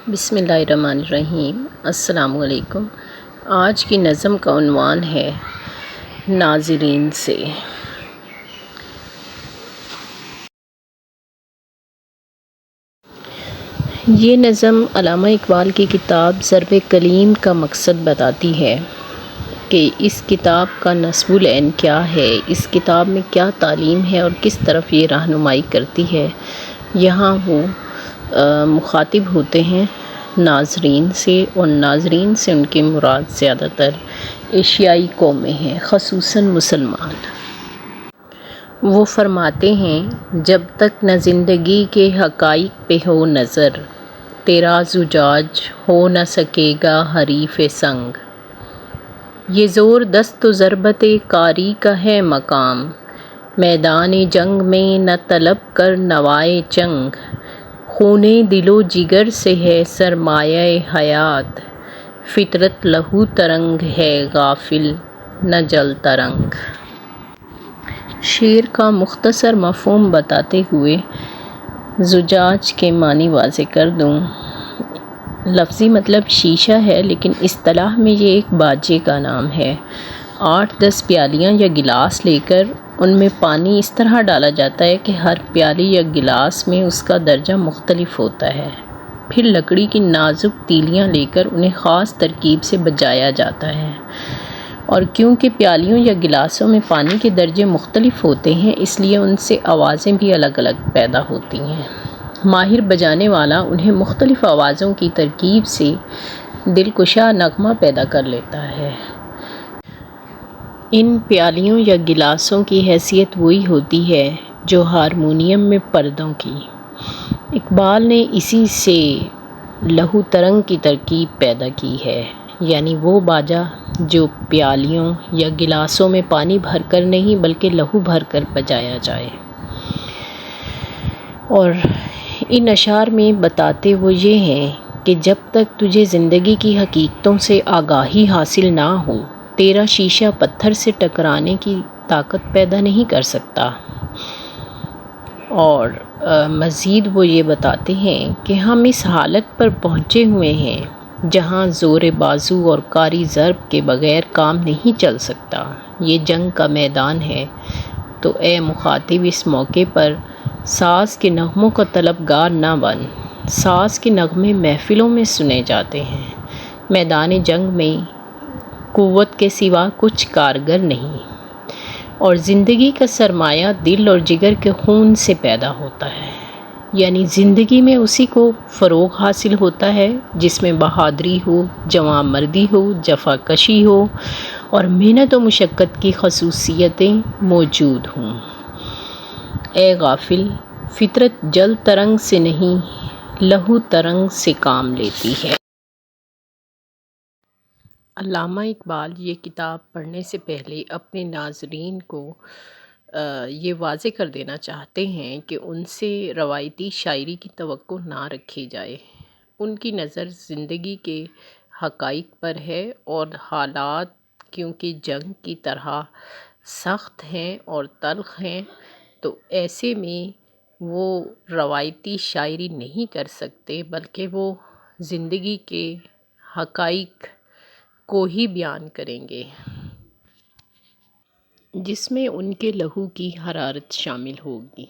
بسم اللہ الرحمن الرحیم۔ السلام علیکم۔ آج کی نظم کا عنوان ہے ناظرین سے۔ یہ نظم علامہ اقبال کی کتاب ضرب کلیم کا مقصد بتاتی ہے کہ اس کتاب کا نصب العین کیا ہے، اس کتاب میں کیا تعلیم ہے اور کس طرف یہ رہنمائی کرتی ہے۔ یہاں وہ مخاطب ہوتے ہیں ناظرین سے، اور ناظرین سے ان کی مراد زیادہ تر ایشیائی قومیں ہیں، خصوصاً مسلمان۔ وہ فرماتے ہیں جب تک نہ زندگی کے حقائق پہ ہو نظر، تیرا زجاج ہو نہ سکے گا حریف سنگ۔ یہ زور دست و ضربت کاری کا ہے مقام، میدان جنگ میں نہ طلب کر نوائے چنگ۔ خون دل و جگر سے ہے سرمایہ حیات، فطرت لہو ترنگ ہے غافل نہ جل ترنگ۔ شعر کا مختصر مفہوم بتاتے ہوئے زجاج کے معنی واضح کر دوں۔ لفظی مطلب شیشہ ہے، لیکن اصطلاح میں یہ ایک باجے کا نام ہے۔ 8-10 پیالیاں یا گلاس لے کر ان میں پانی اس طرح ڈالا جاتا ہے کہ ہر پیالی یا گلاس میں اس کا درجہ مختلف ہوتا ہے۔ پھر لکڑی کی نازک تیلیاں لے کر انہیں خاص ترکیب سے بجھایا جاتا ہے، اور کیونکہ پیالیوں یا گلاسوں میں پانی کے درجے مختلف ہوتے ہیں، اس لیے ان سے آوازیں بھی الگ الگ پیدا ہوتی ہیں۔ ماہر بجانے والا انہیں مختلف آوازوں کی ترکیب سے دلکشا نغمہ پیدا کر لیتا ہے۔ ان پیالیوں یا گلاسوں کی حیثیت وہی ہوتی ہے جو ہارمونیم میں پردوں کی۔ اقبال نے اسی سے لہو ترنگ کی ترکیب پیدا کی ہے، یعنی وہ باجا جو پیالیوں یا گلاسوں میں پانی بھر کر نہیں بلکہ لہو بھر کر بجایا جائے۔ اور ان اشعار میں بتاتے وہ یہ ہیں کہ جب تک تجھے زندگی کی حقیقتوں سے آگاہی حاصل نہ ہو، تیرا شیشہ پتھر سے ٹکرانے کی طاقت پیدا نہیں کر سکتا۔ اور مزید وہ یہ بتاتے ہیں کہ ہم اس حالت پر پہنچے ہوئے ہیں جہاں زور بازو اور کاری ضرب کے بغیر کام نہیں چل سکتا۔ یہ جنگ کا میدان ہے، تو اے مخاطب اس موقع پر ساز کے نغموں کا طلبگار نہ بن۔ ساز کے نغمے محفلوں میں سنے جاتے ہیں، میدان جنگ میں قوت کے سوا کچھ کارگر نہیں، اور زندگی کا سرمایہ دل اور جگر کے خون سے پیدا ہوتا ہے، یعنی زندگی میں اسی کو فروغ حاصل ہوتا ہے جس میں بہادری ہو، جواں مردی ہو، جفا کشی ہو اور محنت و مشقت کی خصوصیتیں موجود ہوں۔ اے غافل، فطرت جل ترنگ سے نہیں لہو ترنگ سے کام لیتی ہے۔ علامہ اقبال یہ کتاب پڑھنے سے پہلے اپنے ناظرین کو یہ واضح کر دینا چاہتے ہیں کہ ان سے روایتی شاعری کی توقع نہ رکھی جائے۔ ان کی نظر زندگی کے حقائق پر ہے، اور حالات کیونکہ جنگ کی طرح سخت ہیں اور تلخ ہیں، تو ایسے میں وہ روایتی شاعری نہیں کر سکتے، بلکہ وہ زندگی کے حقائق کو ہی بیان کریں گے، جس میں ان کے لہو کی حرارت شامل ہوگی۔